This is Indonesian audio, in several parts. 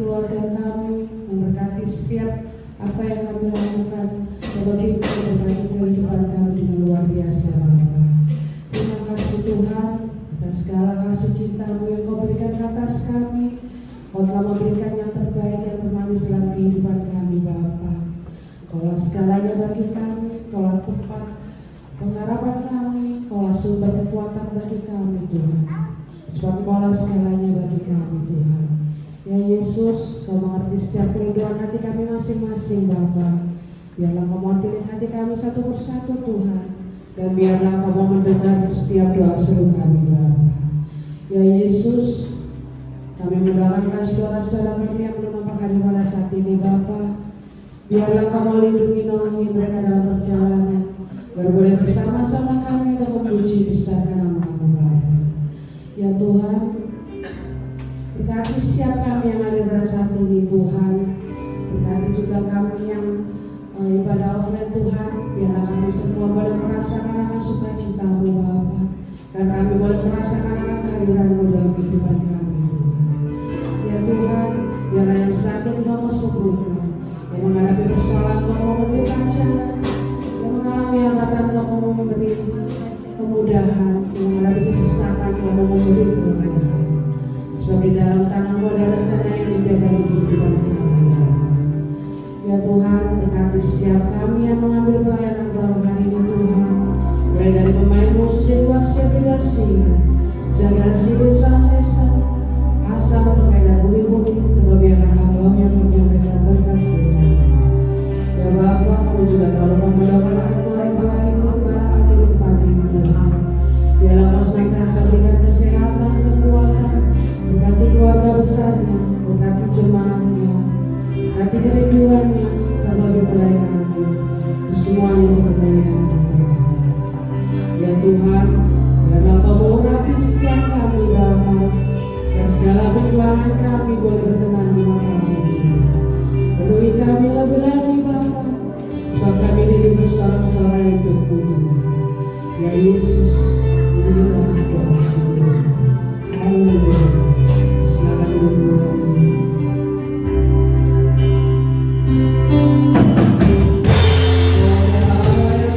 keluarga kami, memberkati setiap apa yang kami lakukan, terlebih itu memberkati kehidupan kami dengan luar biasa Bapa. Terima kasih Tuhan atas segala kasih cinta-Mu yang Kau berikan ke atas kami. Kau telah memberikan yang terbaik, yang termanis dalam kehidupan kami Bapa. Kaulah segalanya bagi kami, Kaulah tempat pengharapan kami, Kaulah sumber kekuatan bagi kami Tuhan. Sebab Kaulah segalanya bagi kami Tuhan. Ya Yesus, Kau mengerti setiap kerinduan hati kami masing-masing Bapa. Biarlah Kau mewakili hati kami satu persatu Tuhan. Dan biarlah Kau mendengar setiap doa seru kami Bapa. Ya Yesus, kami mendoakan saudara-saudara kami yang belum nampak hadir pada saat ini Bapa. Biarlah Kau melindungi naungi mereka dalam perjalanan. Agar boleh bersama-sama kami dan memuji besarkan nama-Mu Bapa. Ya Tuhan, berkati setiap kami yang hadir pada saat ini Tuhan. Berkati juga kami yang ibadah offline Tuhan. Biarlah kami semua boleh merasakan akan sukacita-Mu Bapa. Karena kami boleh merasakan akan kehadiran-Mu dalam kehidupan kami Tuhan. Ya Tuhan, biarlah yang sakit Kau mau sembuhkan, yang menghadapi persoalan Kau mau membuka jalan, yang mengalami hambatan Kau mau memberi kemudahan, yang menghadapi kesesakan Kau mau memberi kelebihan. Sebab di dalam tangan-Mu ada rencana yang indah bagi kehidupan kami Bapa. Ya Tuhan, berkati setiap kami yang mengambil pelayanan malam hari ini Tuhan. Mulai dari pemain musik, wasit, tidak singa, jaga sini sasesta, asal pengedar budi-budi, terlebih akan hamba yang menyampaikan berkat firman. Ya Bapa, kami juga tak lupa mendoakan akan keluarga lain gembala kami di tempat ini Tuhan. Biarlah Kau senantiasa berikan kesehatan, kekuatan, berkati keluarga besarnya, berkati jemaatnya, berkati kerinduannya, terlebih pelayanannya, kesemuanya itu kemuliaan-Mu. Ya Tuhan, biarlah Kau mengurapi setiap kami Bapa, dan segala penyembahan kami boleh berkenan di mata-Mu Tuhan. Penuhi kami lebih lagi Bapa, sebab kami hidup bersorak-sorai untuk-Mu Tuhan. Ya Yesus, inilah doa syukur. Haleluya. Silakan duduk kembali. Wahai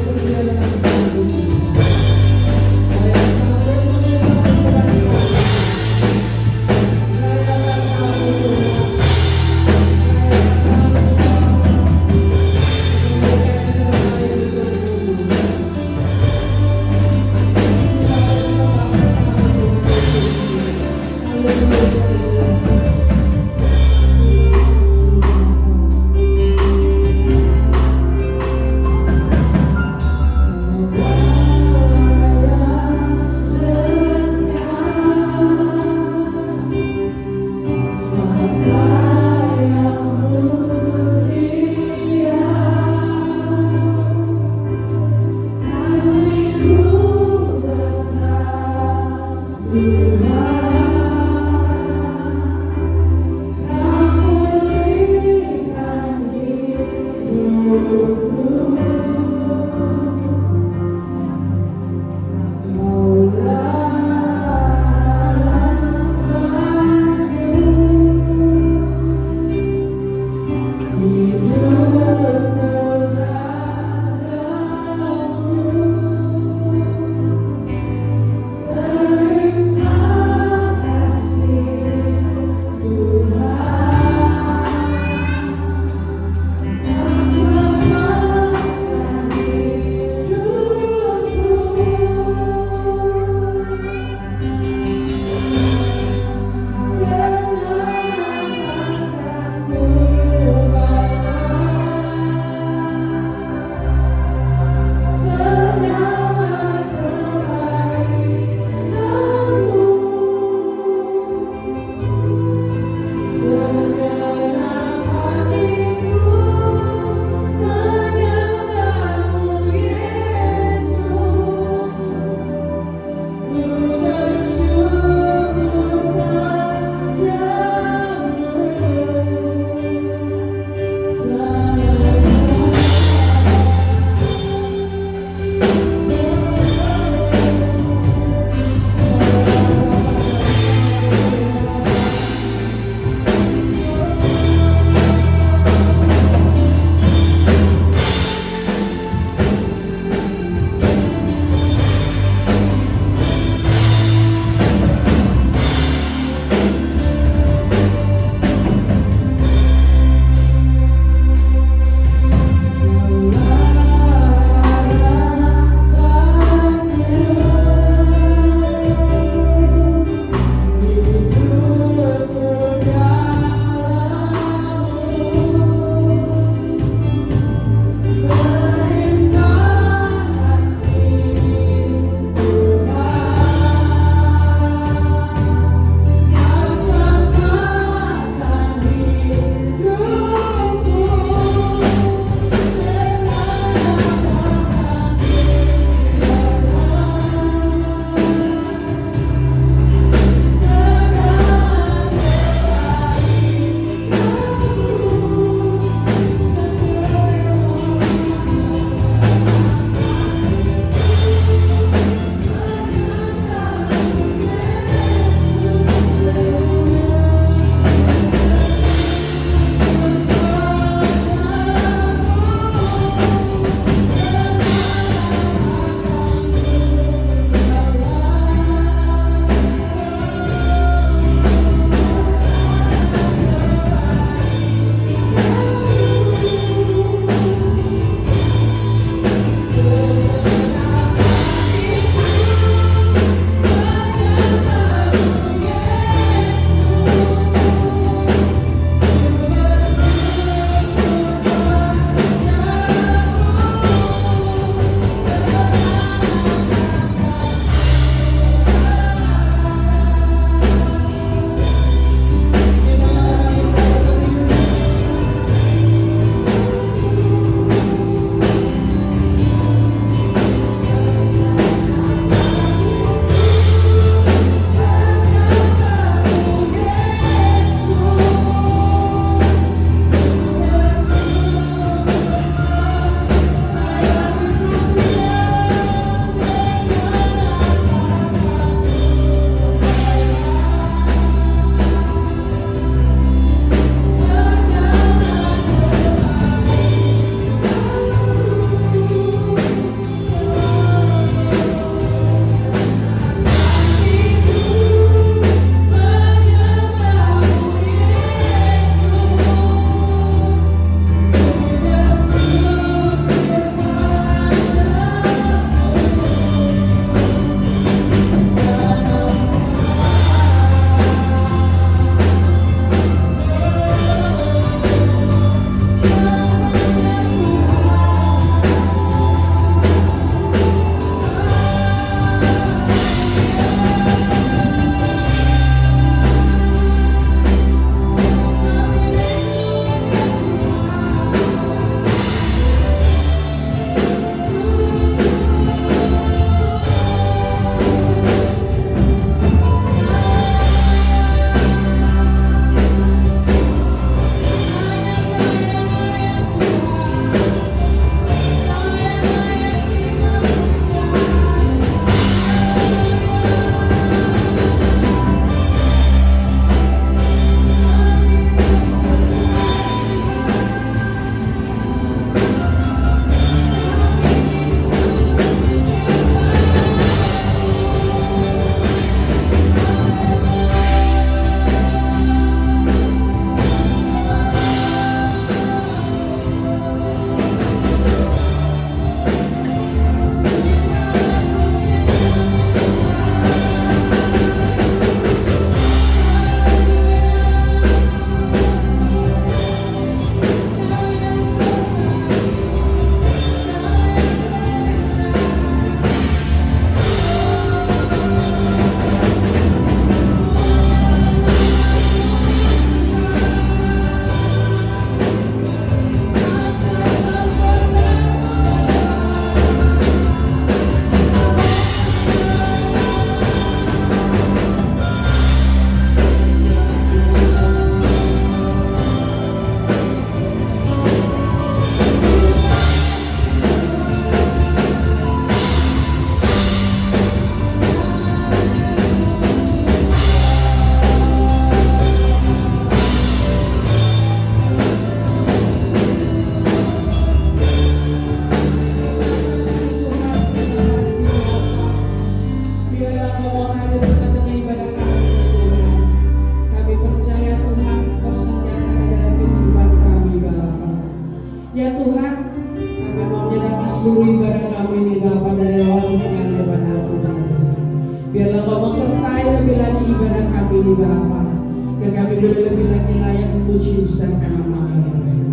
memuji besarkan nama-Mu Tuhan.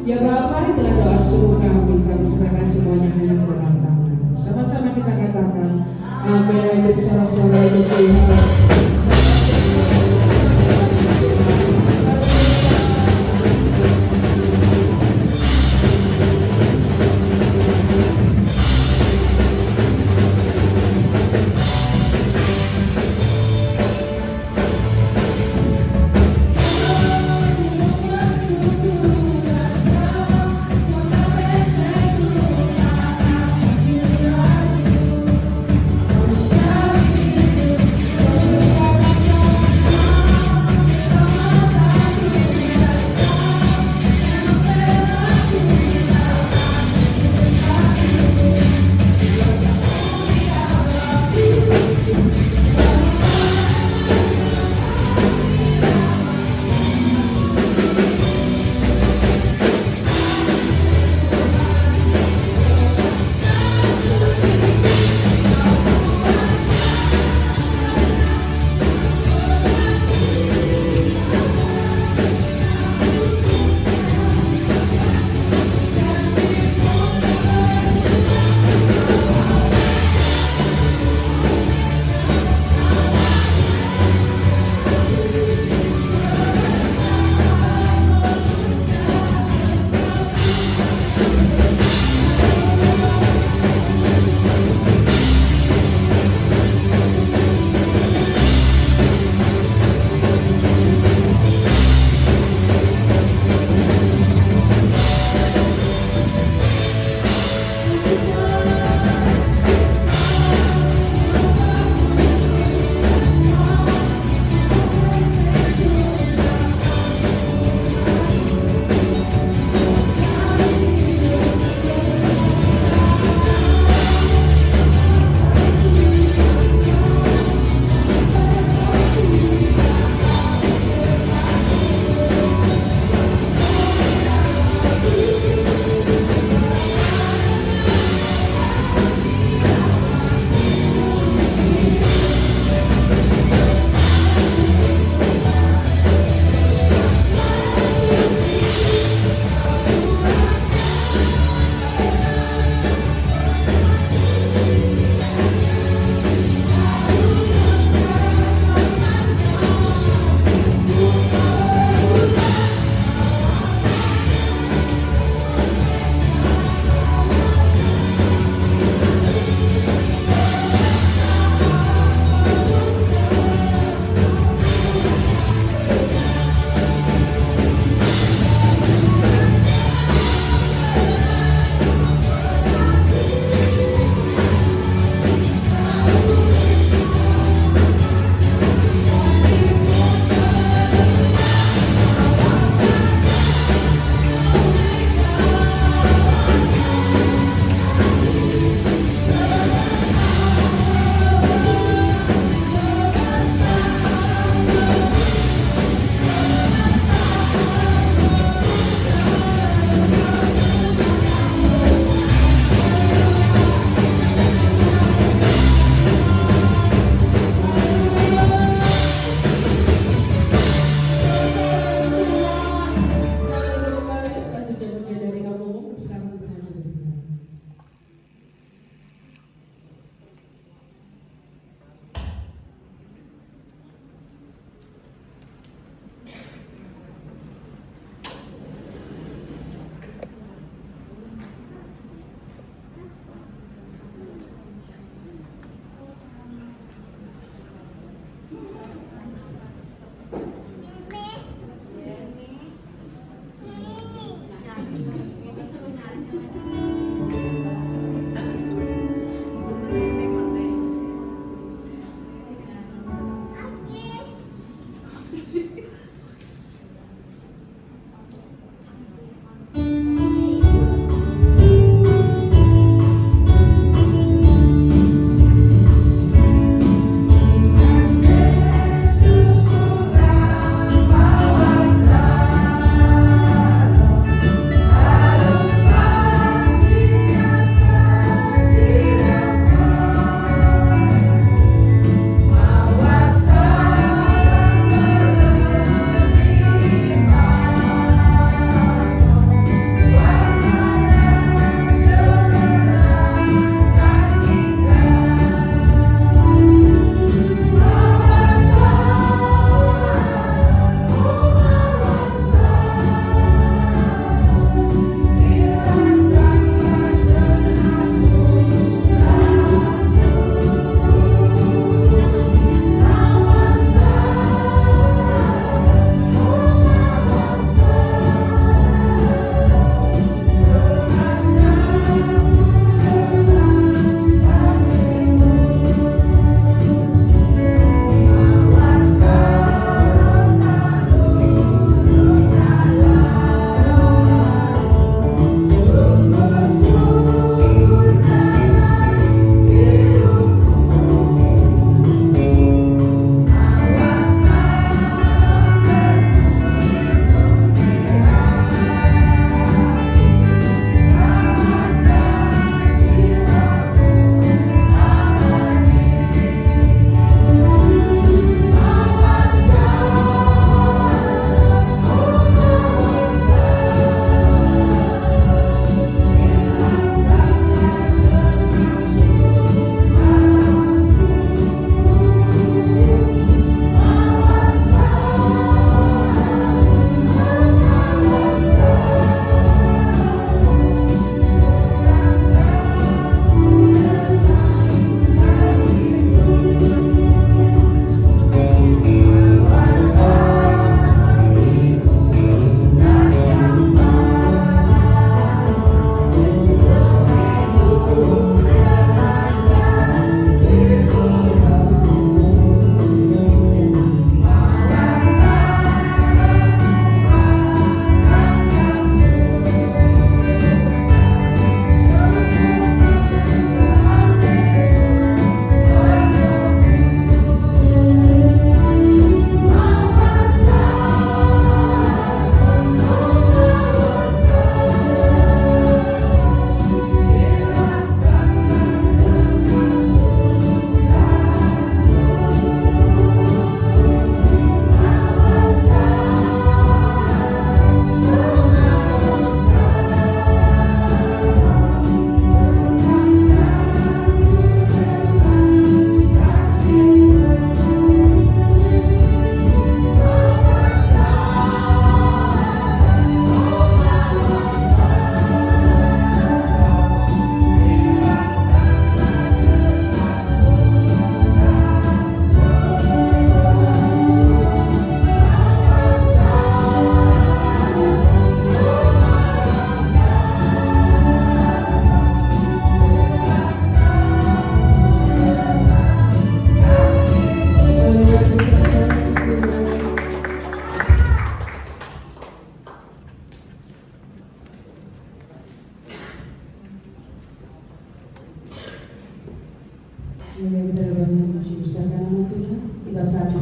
Ya Bapa, itulah doa seluruh kami serahkan semuanya hanya ke dalam tangan. Sama-sama kita katakan, amin. Beri sorak-sorai untuk Tuhan.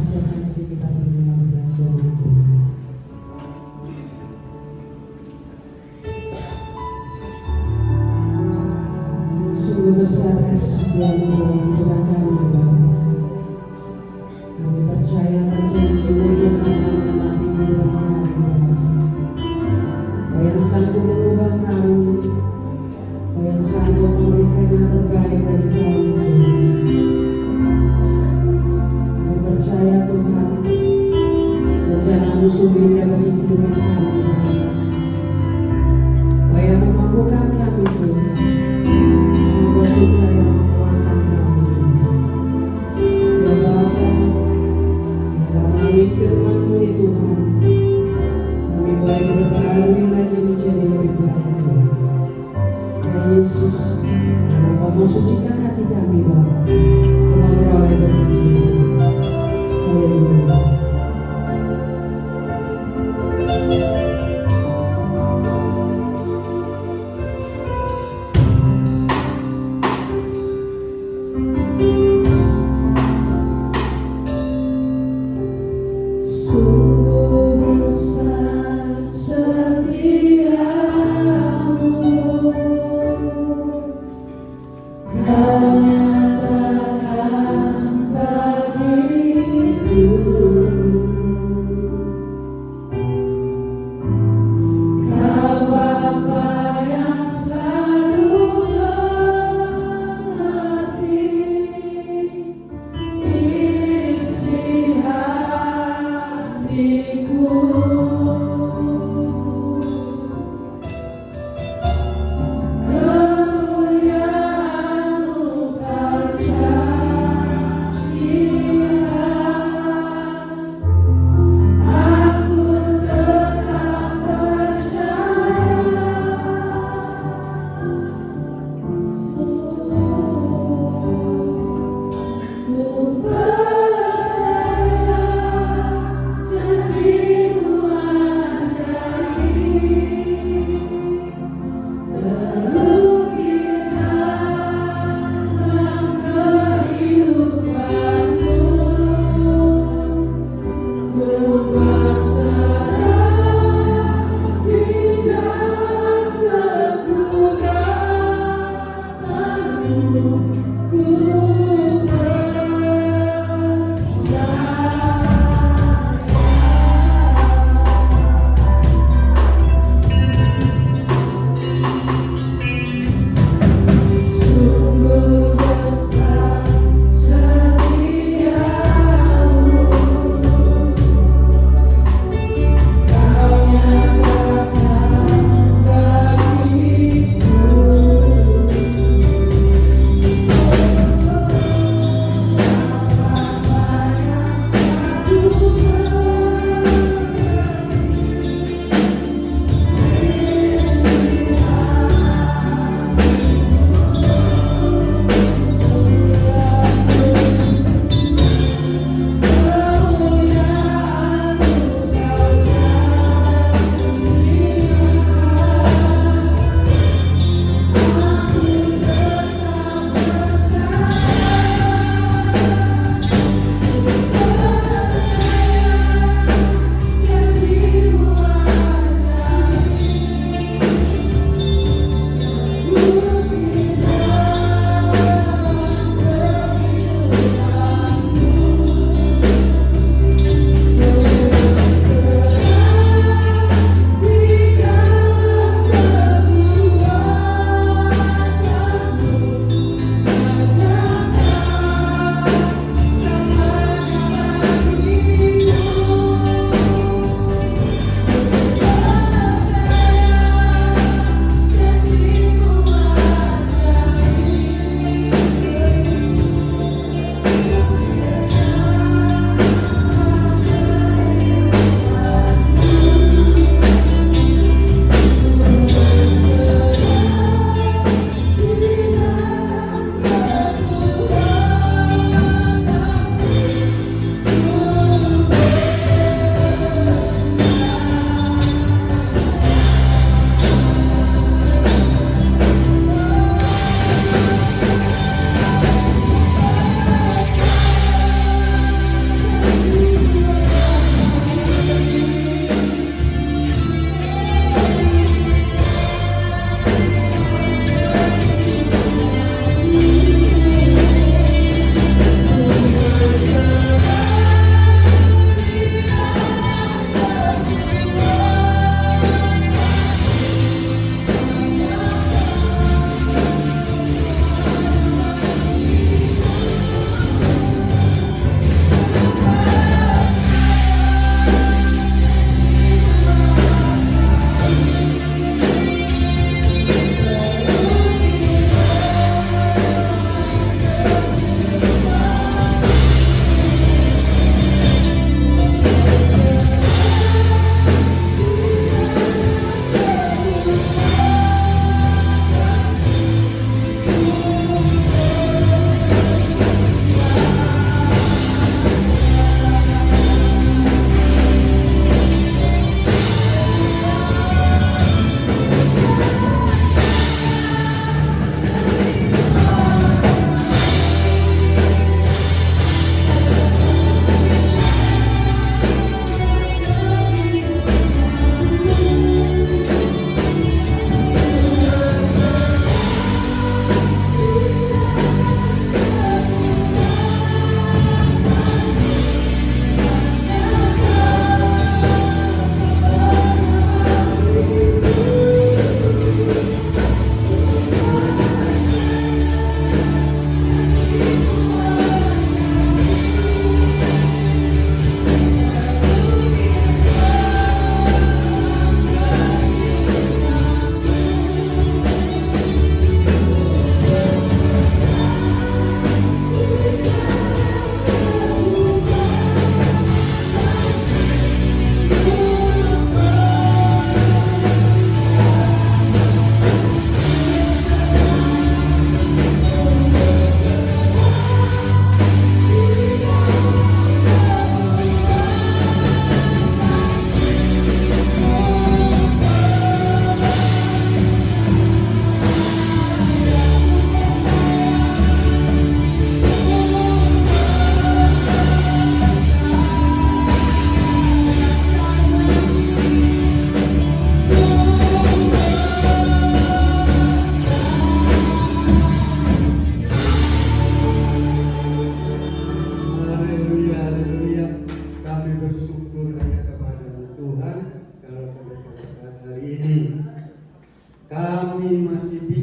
persiapkan hati kita mendengar firman Tuhan. Sungguh besar kasih setiamu dalam kehidupan kami, Bapa. Kami percaya akan janji-Mu Tuhan yang menerangi kehidupan kami, Bapa. Kau yang sanggup mengubah kami, Kau yang sanggup memberikan yang terbaik bagi kami, Tuhan. Kami percaya Tuhan, rencana-Mu sungguh indah bagi kehidupan kami, Bapa. Kau yang memampukan kami, Tuhan. Engkau juga yang menguatkan kami, Tuhan. Ya Bapa, dalam melalui firman-Mu ini Tuhan, kami boleh diperbarui lagi menjadi lebih baik, Tuhan. Ya Yesus, dalam Kau mau sucikan hati kami, Bapa, Kau mau beroleh berkat firman. Haleluya. Sungguh besar setiamu, Kau nyatakan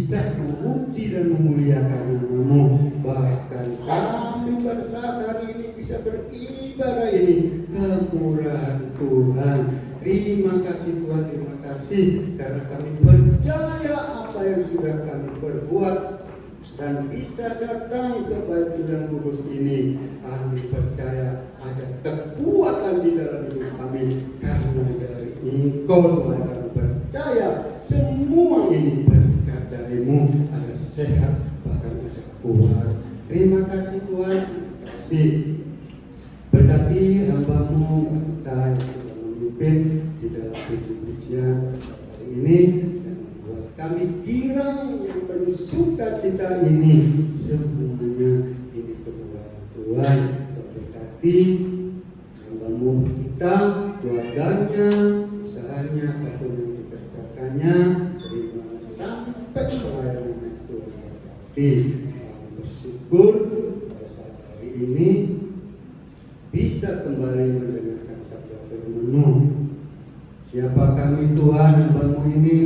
bisa memuji dan memuliakan nama-Mu. Bahkan kami pada saat hari ini bisa beribadah ini kemurahan Tuhan. Terima kasih Tuhan, terima kasih karena kami percaya apa yang sudah kami perbuat dan bisa datang ke bait Tuhan kudus ini. Kami percaya ada kekuatan di dalam hidup kami karena dari Engkau Tuhan. Kami percaya semua ini berkat dari-Mu, ada sehat bahkan ada kuat. Terima kasih Tuhan, terima kasih. Berkati hamba-Mu wanita yang sudah memimpin di dalam puji-pujian hari ini dan membuat kami girang yang penuh sukacita ini. Semuanya ini kemuliaan Tuhan. Berkati hamba-Mu kita, keluarganya, usahanya, apapun yang dikerjakannya, dari mana sampai pelayanannya Tuhan berkati. Kami bersyukur pada saat hari ini bisa kembali mendengarkan sabda firman-Mu. Siapa kami Tuhan, hamba-Mu ini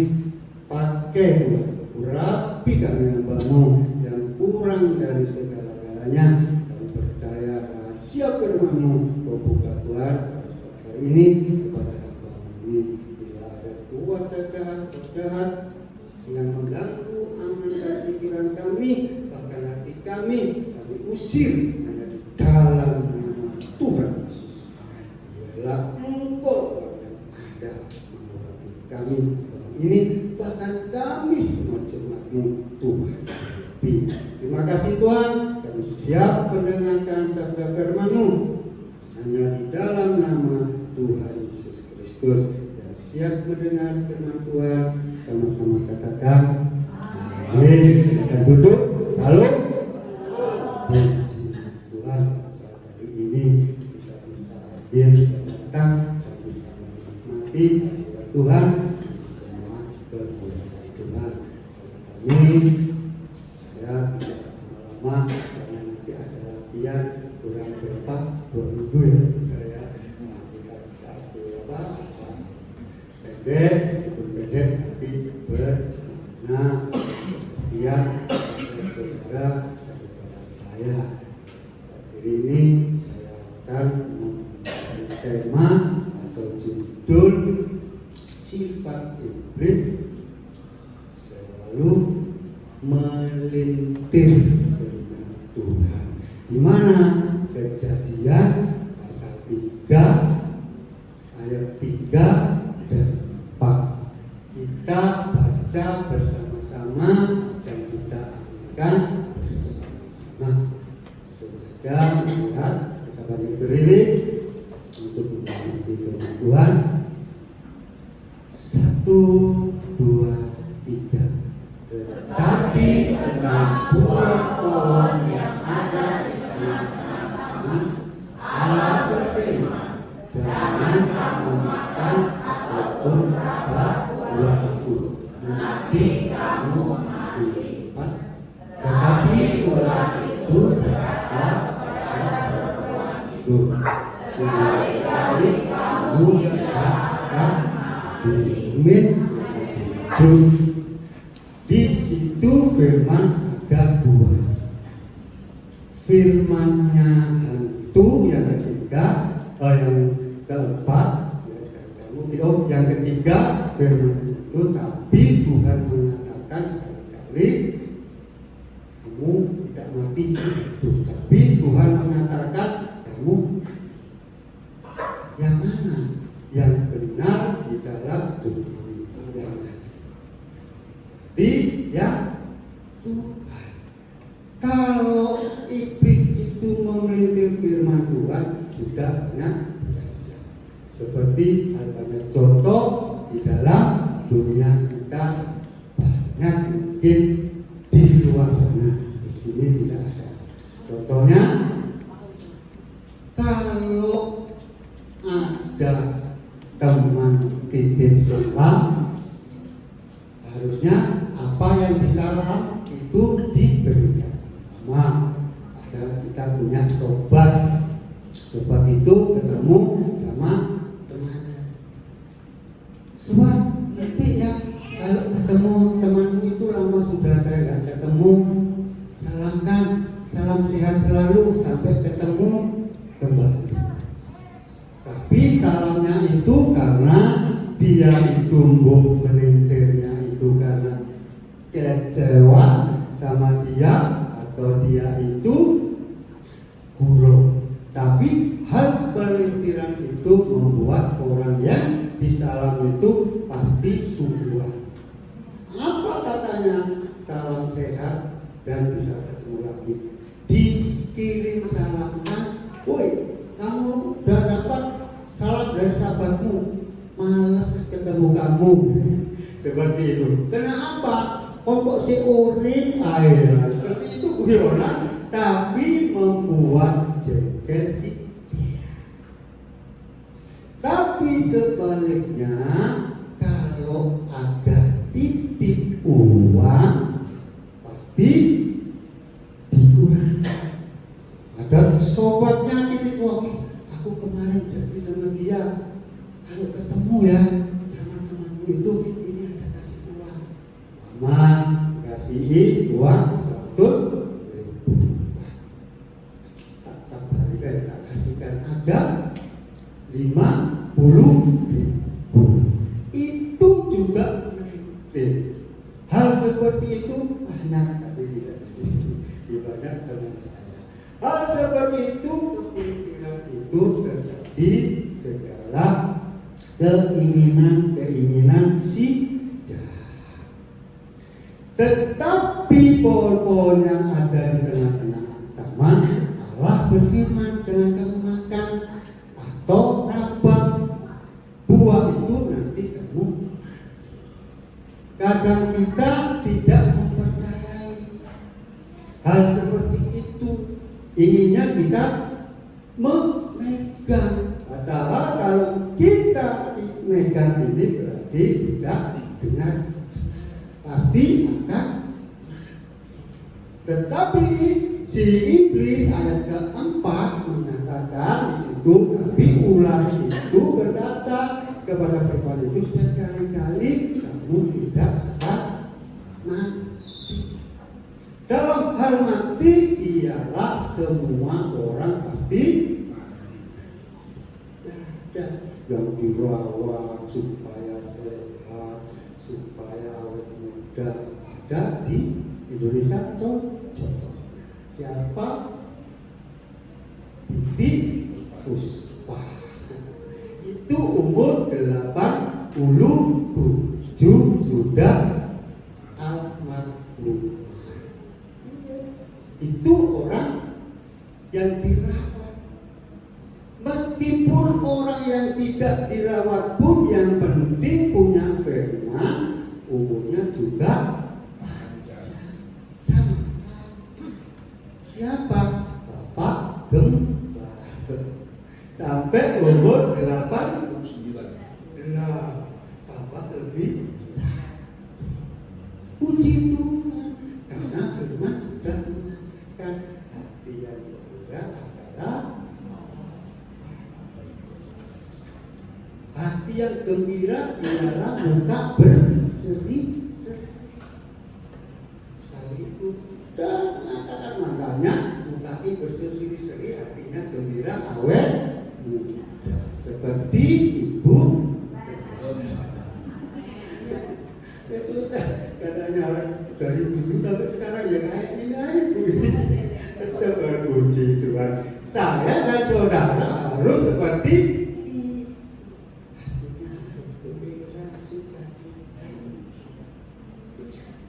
pakai Tuhan, urapi kami hamba-Mu yang kurang dari segala-galanya. Kami percaya rahasia firman-Mu Kau buka Tuhan pada saat hari ini kepada hamba-Mu ini. Bila ada kuasa jahat yang mengganggu aman dan pikiran kami, bahkan hati kami usir hanya di dalam nama Tuhan Yesus. Biarlah Engkau yang ada mengurapi kami ini, bahkan kami semua jemaat-Mu Tuhan. Terima kasih Tuhan, kami siap mendengarkan sabda firman-Mu hanya di dalam nama Tuhan Yesus Kristus. Dan siap mendengar firman Tuhan, sama-sama katakan amin. Silakan duduk. Salam. Tuhan, saat hari ini kita bisa hadir, bisa datang, dan bisa menikmati Tuhan semua kemuliaan Tuhan. Amin. Saya tidak lama-lama karena nanti ada latihan kurang berapa 2 minggu ya. Saya kita pendek, meskipun pendek tapi bermakna. Latihan saudara kepada saya. Hari ini saya akan memberi tema atau judul sifat iblis selalu melintir firman Tuhan. Di mana Kejadian pasal 3 ayat 3 dan 4. Kita baca bersama-sama dan kita aminkan bersama-sama. Saudara melihat kita balik berdiri untuk menikmati firman Tuhan. 1, 2, 3. Tetapi tentang buah pohon yang ada di tengah-tengah Allah berfirman, jangan kamu makan ataupun buah itu, nanti kamu mati. Tetapi ular itu berkata kepada perempuan itu, sekali-kali kamu tidak akan dijamin hidup. Di situ firman ada buah. Firmannya hantu yang ketiga, yang keempat, yang ketiga firman itu, tapi Tuhan mengatakan sekali-kali kamu tidak mati itu. Tapi Tuhan mengatakan kamu yang mana yang benar di dalam tubuh yang ya Tuhan. Kalau iblis itu memelintir firman Tuhan sudah banyak biasa. Seperti banyak contoh di dalam dunia kita, banyak mungkin di luar sana. Di sini tidak ada. Contohnya, kalau ada teman titip salam, harusnya apa yang disalah itu diberikan. Sama ada kita punya sobat itu ketemu sama temannya. Sobat, nanti ya kalau ketemu temanmu itu lama sudah kecewa sama dia atau dia itu buruk. Tapi hal pelintiran itu membuat orang yang disalam itu pasti sungguhan. Apa katanya? Salam sehat dan bisa ketemu lagi. Dikirim salam kan, woi kamu udah dapat salam dari sahabatmu, males ketemu kamu. Seperti itu. Kenapa? Kok si urin air seperti itu guyonan, tapi membuat jengkel si dia. Tapi sebaliknya, kalau ada titip uang pasti dikurangi. Ada sobatnya titip uang, aku kemarin jadi sama dia, kalau ketemu ya sama temanmu itu, ini ada kasih uang. Aman, kasih uang 100.000. Tak balik tak kasihkan aja 50.000. Itu juga melintir. Hal seperti itu banyak, tapi tidak di sini. Di banyak teman saya. Hal seperti itu, kemungkinan itu terjadi segala keinginan si jahat. Tetapi pohon-pohon yang ada di tengah-tengah taman, Allah berfirman, jangan kamu makan atau rabang buah itu nanti kamu. Kadang kita tidak mempercayai hal seperti itu, inginnya kita memegang. Padahal kalau kita megang ini berarti tidak dengar, pasti akan. Tetapi si iblis ayat keempat menyatakan di situ, tapi ular itu berkata kepada perempuan itu, sekali-kali kamu tidak akan mati. Dalam hal mati ialah semua orang pasti ada yang dirawat supaya sehat, supaya awet muda. Ada di Indonesia contohnya siapa? Titi Puspa. Itu umur 87 sudah almarhum. Itu orang yang dirawat. Meskipun orang yang tidak dirawat pun yang penting punya firman, umurnya juga panjang. Sama-sama. Siapa? Bapak Gembala. Sampai umur 89. Lah, tambah lebih satu. Puji Tuhan, karena firman sudah mengatakan hati yang gembira adalah hati yang gembira ialah muka berseri-seri. Saya itu sudah mengatakan, makanya muka berseri-seri artinya gembira, awet muda, seperti ibu. Itu katanya orang dari dulu sampai sekarang ya kayak ini aja bu. Tetap berpuji Tuhan. Saya dan saudara harus seperti ini. Hatinya harus gembira, sukacita.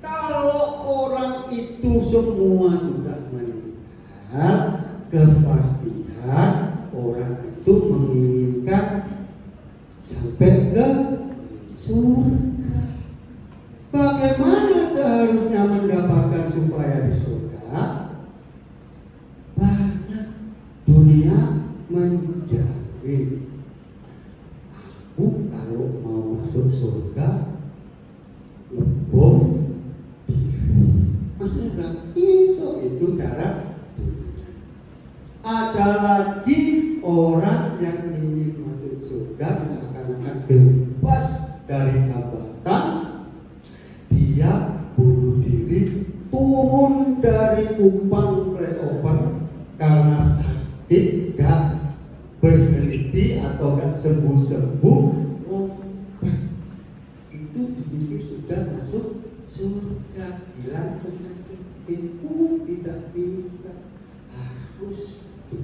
Kalau orang itu semua sudah meninggal, kepastian orang itu menginginkan sampai ke surga. Bagaimana seharusnya mendapatkan supaya di surga? Banyak dunia menjamin. Aku kalau mau masuk surga ngebom diri. Maksudnya enggak bisa, itu cara dunia. Ada lagi orang yang ingin masuk surga seakan-akan bebas dari hambatan. Dia bunuh diri, turun dari kupang flyover karena sakit, gak berhenti atau gak sembuh-sembuh, lompat. Itu dipikir sudah masuk surga, hilang penyakit, tidak bisa, harus di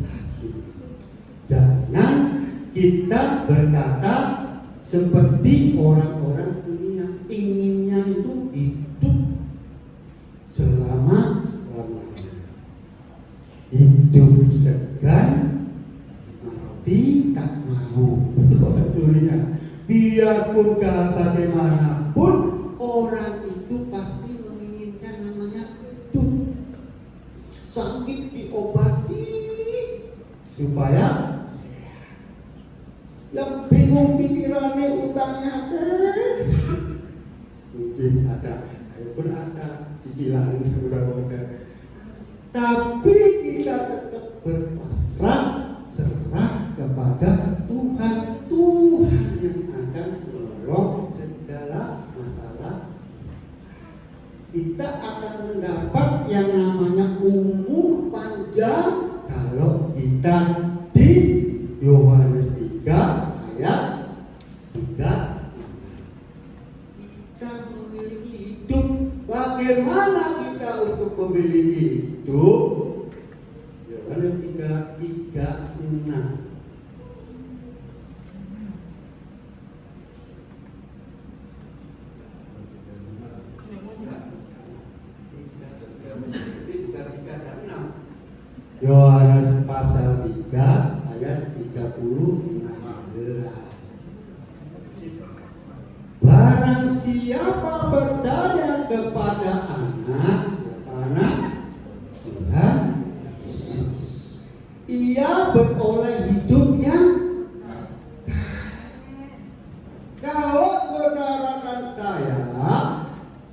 hati. Jangan kita berkata seperti orang-orang dunia, inginnya itu hidup selama-lamanya, hidup segan, mati tak mau. Itu orang dunia. Biarpun bagaimanapun orang itu pasti menginginkan namanya hidup, sakit diobati supaya sehat. Yang bingung pikirannya utangnya mungkin ada, saya pun ada cicilan utang-utang. Tapi kita tetap berpasrah, serah kepada Tuhan. Tuhan yang akan menolong segala masalah. Kita akan mendapat yang namanya umur panjang kalau kita di Yohanes 3 ayat 3. Kita memiliki hidup. Bagaimana kita untuk memiliki hidup? Yohanes 3:6. Yohanes pasal 3 ayat 36. Barang siapa percaya kepada anak, siapa anak? Tuhan Yesus, ia beroleh hidup yang kalau saudara dan saya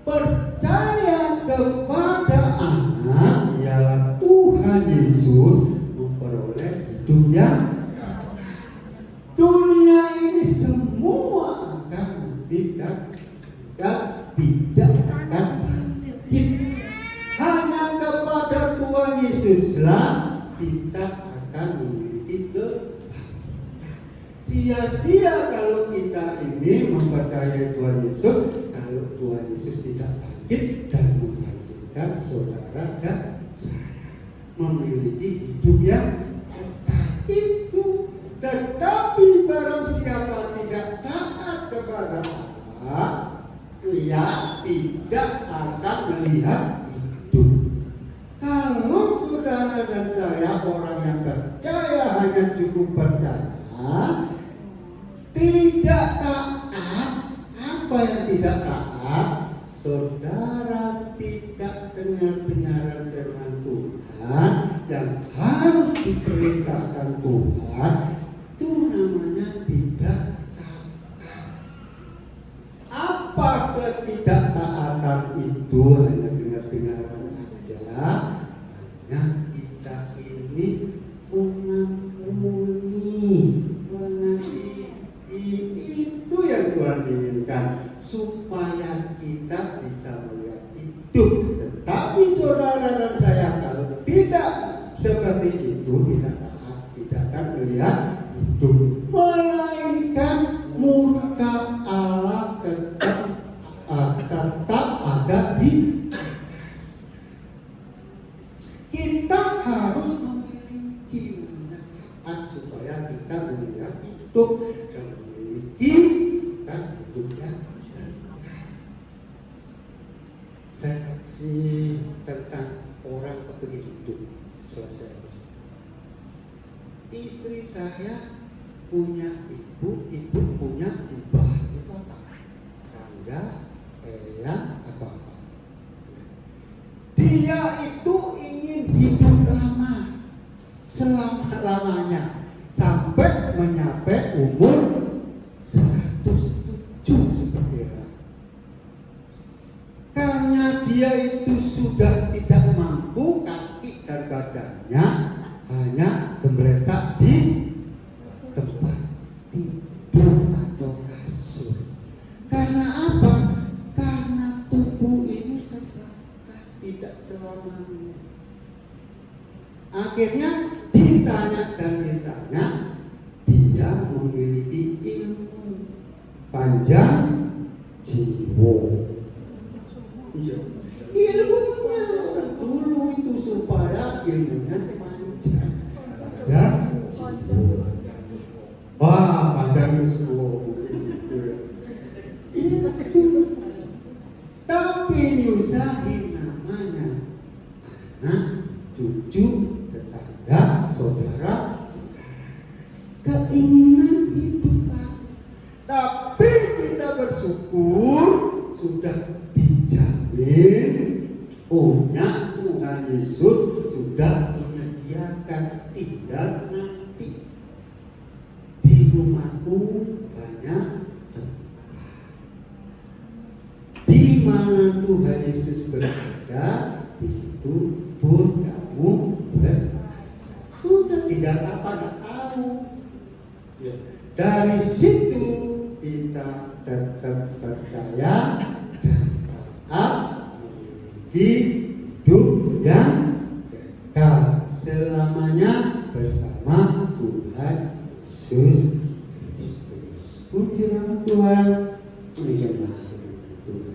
percaya kepada anak, ialah Tuhan Yesus, memperoleh hidup yang dunia ini semua akan mati dan tidak akan bangkit. Hanya kepada Tuhan Yesuslah kita akan memiliki kebangkitan. Sia-sia kalau kita ini mempercayai Tuhan Yesus, kalau Tuhan Yesus tidak bangkit dan membangkitkan saudara dan saya. Memiliki hidup yang kekal itu. Tetapi barang siapa tidak taat kepada Allah, ia tidak akan melihat hidup. Kalau saudara dan saya orang yang percaya, hanya cukup percaya, tidak taat, apa yang tidak taat? Saudara tidak dengar-dengaran firman Tuhan yang harus diperintahkan Tuhan, itu namanya tidak taat. Apa ketidaktaatan itu? Hanya dengar-dengaran aja, hanya kita ini mengampuni, mengasihi. Itu yang Tuhan inginkan, supaya kita bisa melihat hidup. Tetapi saudara dan saya kalau tidak seperti itu, tidak taat, tidak akan melihat hidup, melainkan murka Allah tetap ada di atas. Kita harus memiliki taat supaya kita melihat hidup dan memiliki hidup yang berkah. Saya saksi tentang orang kepingin hidup selesai. Istri saya punya ibu punya mbah, itu apa? Canda, eyang, atau apa? Dia itu ingin hidup lama, selama-lamanya, sampai mencapai umur 107 seperkira. Karena dia itu sudah tidak mampu, kaki dan badannya hanya tergeletak di tempat tidur atau kasur. Karena apa? Karena tubuh ini terbatas, tidak selamanya. Akhirnya ditanya, dia memiliki ilmu panjang jiwa. Iya. Ilmunya orang dulu itu supaya ilmunya panjang. Panjang jiwa. Wah, panjang semua mungkin gitu ya. Itu. Tapi nyusahin namanya anak, cucu, tetangga, saudara. Keinginan hidup lah. Tapi kita bersyukur sudah dijamin punya Tuhan Yesus sudah menyediakan tinggal nanti. Di rumahku banyak tempat. Di mana Tuhan Yesus berada, di situ pun kamu berada. Sudah tidak apa tahu. Ya. Dari situ kita tetap percaya dan taat memiliki hidup yang kekal selamanya bersama Tuhan Yesus Kristus. Puji nama Tuhan. Demikianlah firman Tuhan.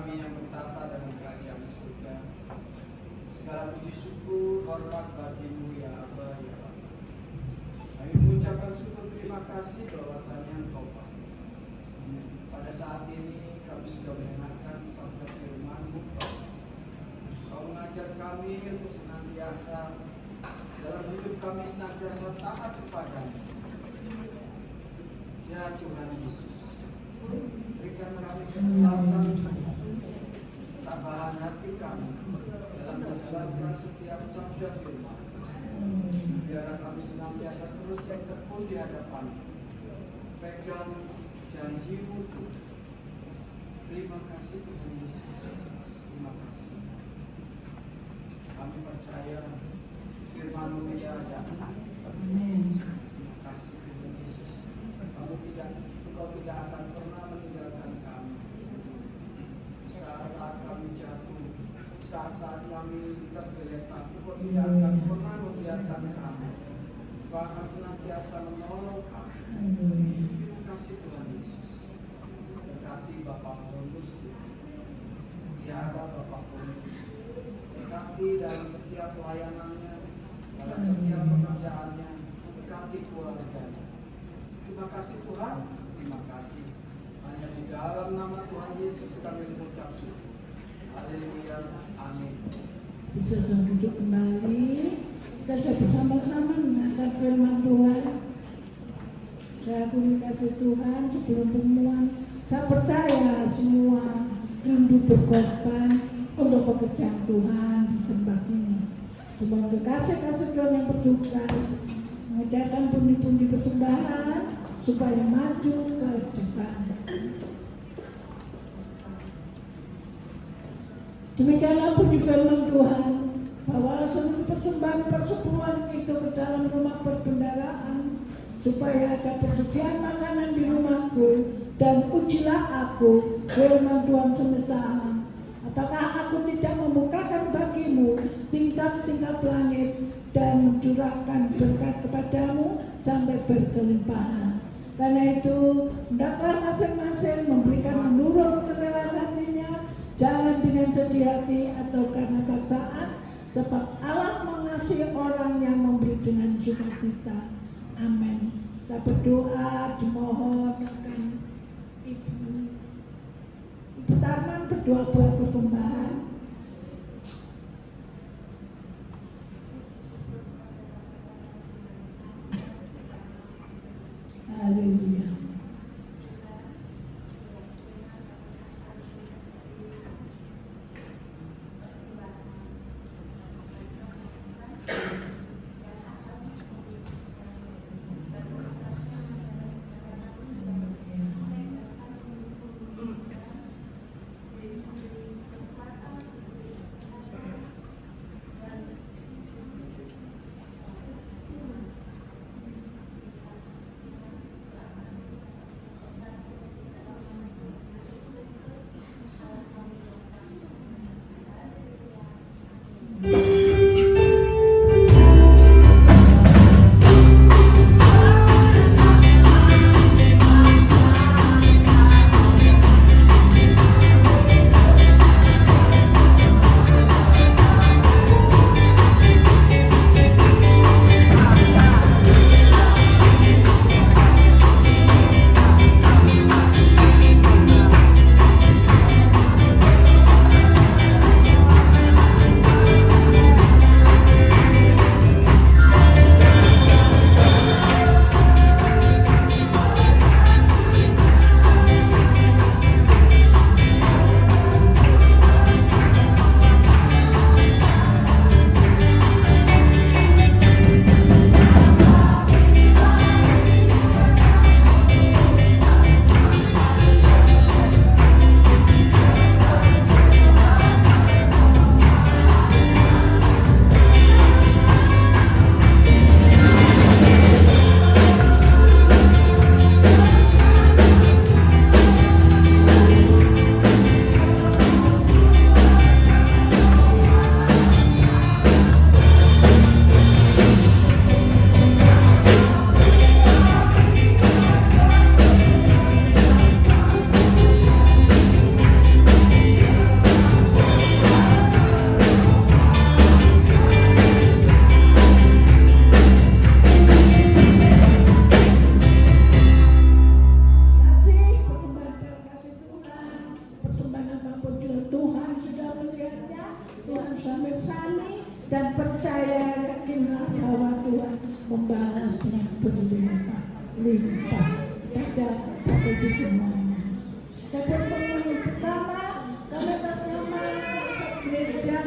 kami yang bertata dalam kerajaan surga. Segala puji syukur, hormat bagimu ya Aba, ya Bapa. Kami mengucapkan syukur terima kasih bahwasanya Engkau Bapa. Pada saat ini kami sudah mendengarkan sabda firman-Mu. Kau mengajar kami untuk senantiasa dalam hidup kami senantiasa taat kepadamu. Ya Tuhan Yesus, berikan kami kekuatan, tambahan hati kami dalam menjalankan setiap sabda firman. Biarlah kami senantiasa terus bertekun di hadapan, pegang janji-Mu Tuhan. Terima kasih Tuhan Yesus, terima kasih. Kami percaya firman-Mu ya ada. Terima kasih Tuhan Yesus. Engkau tidak akan pernah meninggalkan kami. Saat-saat kami jatuh, saat-saat kami tergeletak, Engkau tidak akan pernah membiarkan kami. Engkau akan senantiasa menolong kami. Terima kasih Tuhan Yesus. Berkati Bapak Paulus, biarlah Bapak Paulus berkati dalam setiap pelayanannya, dalam setiap pekerjaannya, berkati keluarganya. Terima kasih Tuhan, terima kasih. Hanya di dalam nama Tuhan Yesus kami mengucap syukur. Haleluya, amin. Bisa duduk kembali. Kita sudah bersama-sama mendengarkan firman Tuhan. Saya komunikasi Tuhan sebelum pertemuan. Saya percaya semua rindu berkorban untuk pekerjaan Tuhan di tempat ini. Cuma untuk kasih-kasih Tuhan yang bersuka mengedarkan pundi-pundi persembahan supaya maju ke depan. Demikianlah bunyi firman Tuhan, bahwa seluruh persembahan persepuluhan itu ke dalam rumah perbendaharaan, supaya ada persediaan makanan di rumahku, dan ujilah aku, firman Tuhan semesta alam. Apakah aku tidak membukakan bagimu tingkap-tingkap langit dan mencurahkan berkat kepadamu sampai berkelimpahan? Karena itu, hendaklah masing-masing memberikan menurut kerelaan hatinya, jangan dengan sedih hati atau karena paksaan, sebab Allah mengasihi orang yang memberi dengan sukacita. Amin. Kita berdoa, dimohon akan Ibu Tarman berdoa buat persembahan. Haleluya. mirsani dan percaya yakinlah bahwa Tuhan membalas dengan berlimpah-limpah pada Bapak Ibu semuanya. Dapat penghuni pertama, kami atas nama gereja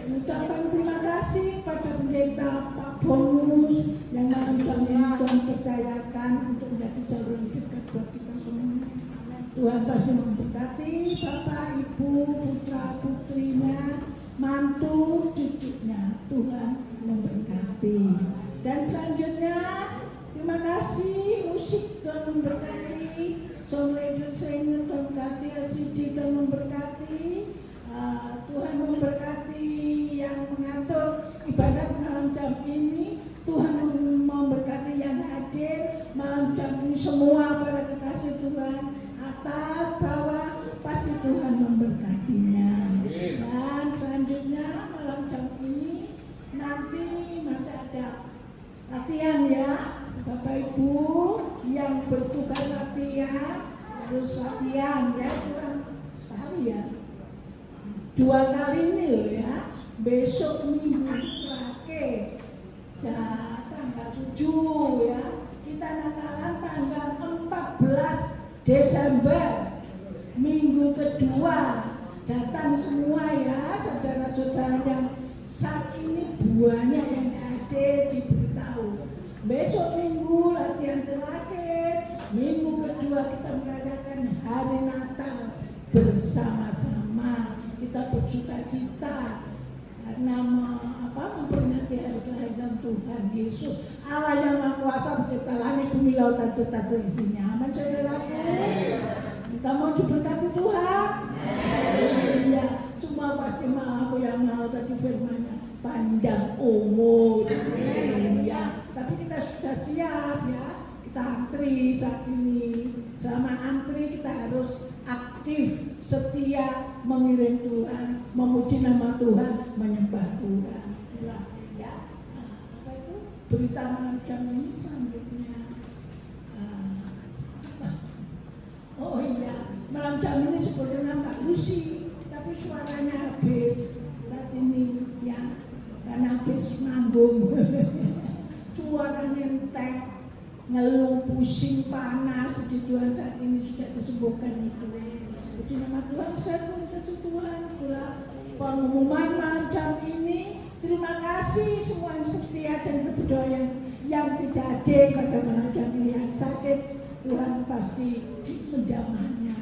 mengucapkan terima kasih pada pendeta Pak Bonus yang malam ini Tuhan percayakan untuk menjadi saluran berkat buat kita semua. Tuhan pasti memberkati Bapak, Ibu, putra putrinya, mantu, cucunya. Tuhan memberkati. Dan selanjutnya terima kasih musik Tuhan memberkati, songwriter singer Tuhan memberkati, LCD Tuhan memberkati, Tuhan memberkati yang mengatur ibadat malam jam ini. Tuhan memberkati yang hadir malam jam ini semua para kekasih Tuhan, atas bawah pasti Tuhan memberkatinya. Dan selanjutnya malam jam ini nanti masih ada latihan ya Bapak Ibu yang bertugas latihan, harus latihan ya, kurang sekali ya, 2 kali ini loh ya. Besok minggu terakhir tanggal 7 ya, kita nakalan tanggal 14 Desember minggu kedua. Datang semua ya saudara-saudara yang saat ini banyak yang hadir, diberitahu. Besok minggu latihan terakhir, minggu kedua kita merayakan hari Natal bersama-sama. Kita bersuka cita karena memperingati hari kelahiran Tuhan Yesus, Allah yang Maha Kuasa pencipta langit bumi lautan serta seisinya. Amin saudaraku. Kita mau diberkati Tuhan. Iya, semua pasti mau. Aku yang mau tadi firman-Nya panjang umur. Ya, tapi kita sudah siap ya. Kita antri saat ini. Selama antri kita harus aktif, setia mengiring Tuhan, memuji nama Tuhan, menyembah Tuhan. Itulah ya. Apa itu berita malam jam ini selanjutnya. Oh iya, malam jam ini sebetulnya Mbak Lucy, tapi suaranya habis saat ini ya, karena habis manggung. Suaranya entek, ngeluh, pusing, panas, puji Tuhan saat ini sudah disembuhkan itu. Puji nama Tuhan, saya puji Tuhan. Itulah pengumuman malam jam ini. Terima kasih semua yang setia dan berdoa yang tidak hadir pada malam jam ini, yang sakit. Tuhan pasti menjamahnya.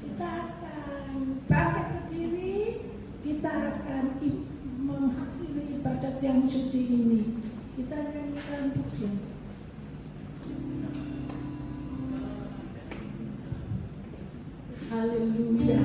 Kita akan bangkit berdiri, kita akan mengakhiri ibadat yang suci ini. Kita akan pujian. Haleluya.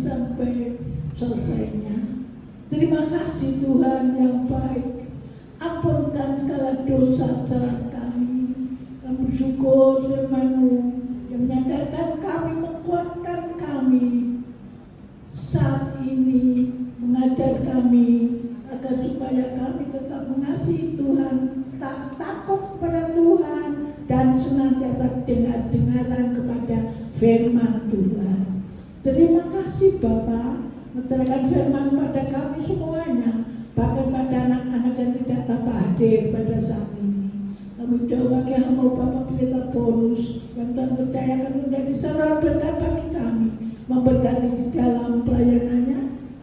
sampai selesainya. Terima kasih Tuhan yang baik. Ampunkan segala dosa kesalahan kami. Kami bersyukur firman-Mu yang menyadarkan kami, menguatkan kami saat ini, mengajar kami agar supaya kami tetap mengasihi Tuhan, tak takut kepada Tuhan, dan senantiasa dengar-dengaran kepada firman Tuhan. Terima kasih Bapa, menerangkan firman pada kami semuanya, bahkan pada anak-anak yang tidak dapat hadir pada saat ini. Kami doa bagi hamba Bapak Pendeta Paulus yang Tuhan percayakan menjadi saluran berkat bagi kami, memberkati di dalam pelayanannya,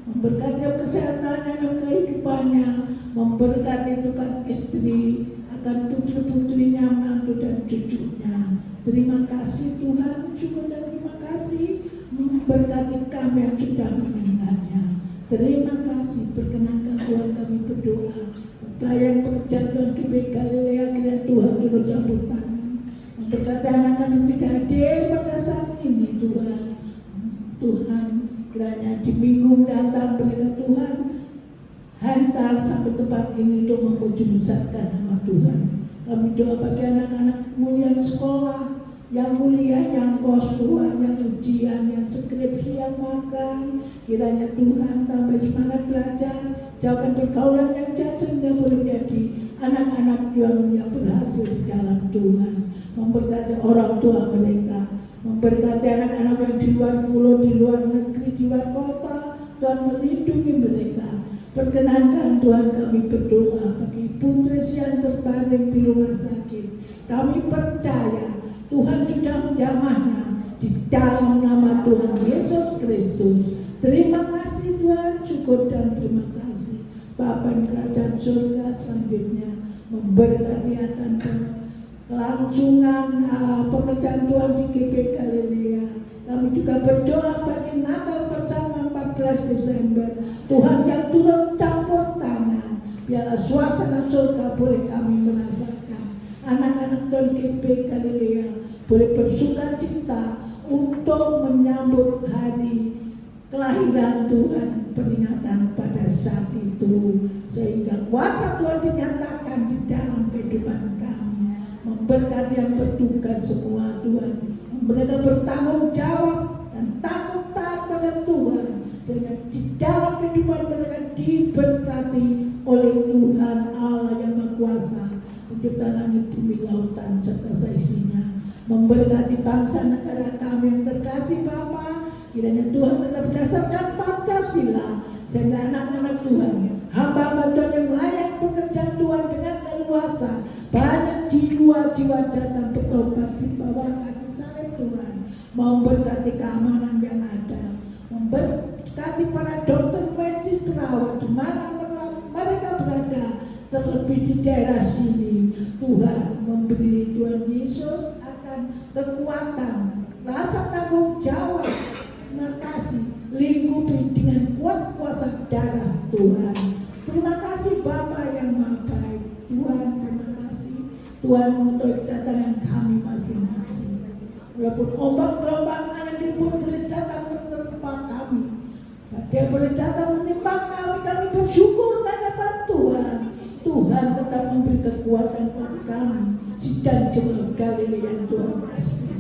memberkati kesehatannya dan kehidupannya, memberkati Tuhan istri, akan putri-putrinya, menantu dan cucunya. Terima kasih Tuhan, syukur dan terima kasih, memberkati kami yang sudah mendengarnya. Terima kasih, perkenankan Tuhan kami berdoa. Pelayan pekerjaan Tuhan GBI Galilea, kiranya Tuhan turut campur tangan. Memberkati anak-anak yang tidak hadir pada saat ini Tuhan. Tuhan, kiranya di minggu datang mereka Tuhan hantar sampai tempat ini untuk memuji besarkan nama Tuhan. Kami doa bagi anak-anakmu yang sekolah, yang kuliah, yang kos Tuhan, yang ujian, yang skripsi, yang makan. Kiranya Tuhan tambah semangat belajar, jauhkan pergaulan yang jahat sehingga boleh menjadi anak-anak yang berhasil di dalam Tuhan. Memberkati orang tua mereka, memberkati anak-anak yang di luar pulau, di luar negeri, di luar kota. Tuhan melindungi mereka. Perkenankan Tuhan kami berdoa bagi putri yang terbaring di rumah sakit. Kami percaya Tuhan sudah menjamahnya di dalam nama Tuhan Yesus Kristus. Terima kasih Tuhan, syukur dan terima kasih. Bapa kerajaan surga selanjutnya memberkati akan kelangsungan pekerjaan Tuhan di GBI Galilea. Kami juga berdoa bagi Natal bersama 14 Desember. Tuhan yang turut campur tangan, biarlah suasana surga boleh kami merasakan. Anak-anak Tuhan GBI Galilea boleh bersuka cita untuk menyambut hari kelahiran Tuhan, peringatan pada saat itu, sehingga kuasa Tuhan dinyatakan di dalam kehidupan kami. Memberkati yang bertugas semua Tuhan, mereka bertanggung jawab dan takut taat pada Tuhan, sehingga di dalam kehidupan mereka diberkati oleh Tuhan Allah yang Maha Kuasa, pencipta langit bumi lautan serta seisinya. Memberkati bangsa negara kami yang terkasih Bapa, kiranya Tuhan tetap berdasarkan Pancasila, sehingga anak-anak Tuhan, hamba-hamba Tuhan yang layak pekerjaan Tuhan dengan leluasa, banyak jiwa-jiwa datang bertobat di bawah kaki salib Tuhan. Memberkati keamanan yang ada, memberkati para dokter, medis, perawat di mana mereka berada, terlebih di daerah sini. Tuhan memberi Tuhan Yesus kekuatan, rasa tanggung jawab. Terima kasih, lingkupi dengan kuat kuasa darah Tuhan. Terima kasih Bapa yang Maha Baik. Tuhan, terima kasih. Tuhan mengetahui kedatangan kami masing-masing. Walaupun ombak gelombang angin pun boleh datang menerpa kami, badai boleh datang menimpa kami, kami bersyukur kehadiran Tuhan. Tuhan tetap memberi kekuatan kepada kami, sidang jemaat Galilea yang Tuhan kasih.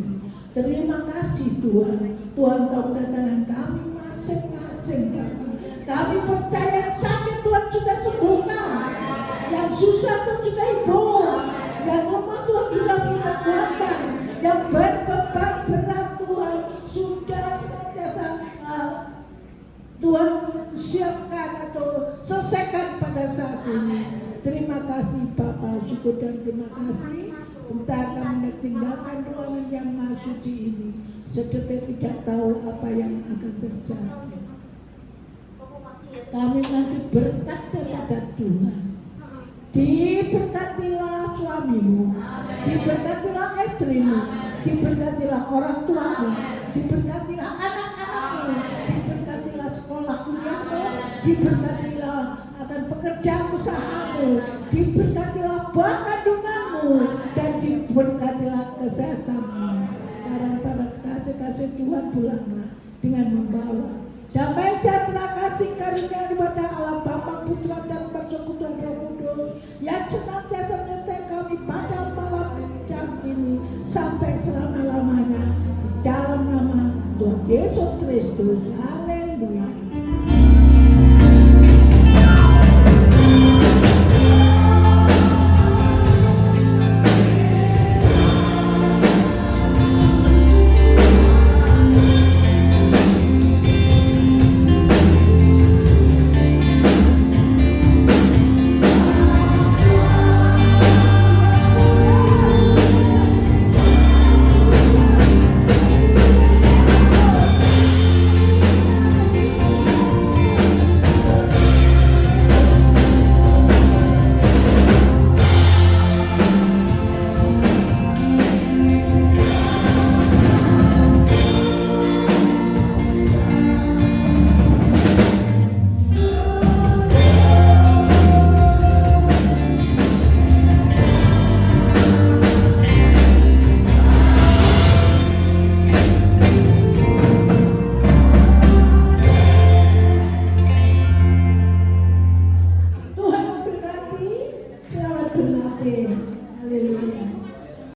Terima kasih Tuhan. Tuhan tahu kedatangan kami masing-masing Bapa. Kami percaya yang sakit Tuhan sudah sembuhkan, yang susah Tuhan sudah hibur, yang lemah Tuhan sudah beri kekuatan, yang berbeban berat Tuhan sudah senantiasa Tuhan siapkan atau selesaikan pada saat ini. Terima kasih Bapa, syukur dan terima kasih. Entah kami tinggalkan ruangan yang masuk di ini, sedetik tidak tahu apa yang akan terjadi. Kami nanti berkat daripada Tuhan. Diberkatilah suamimu, diberkatilah istrimu, diberkatilah orang tuamu, diberkatilah anak-anakmu, diberkatilah sekolah kuliahmu, diberkatilah akan pekerjaan usahamu, diberkatilah buah kandunganmu, dan diberkatilah kesehatanmu. Karena para kasih-kasih Tuhan pulang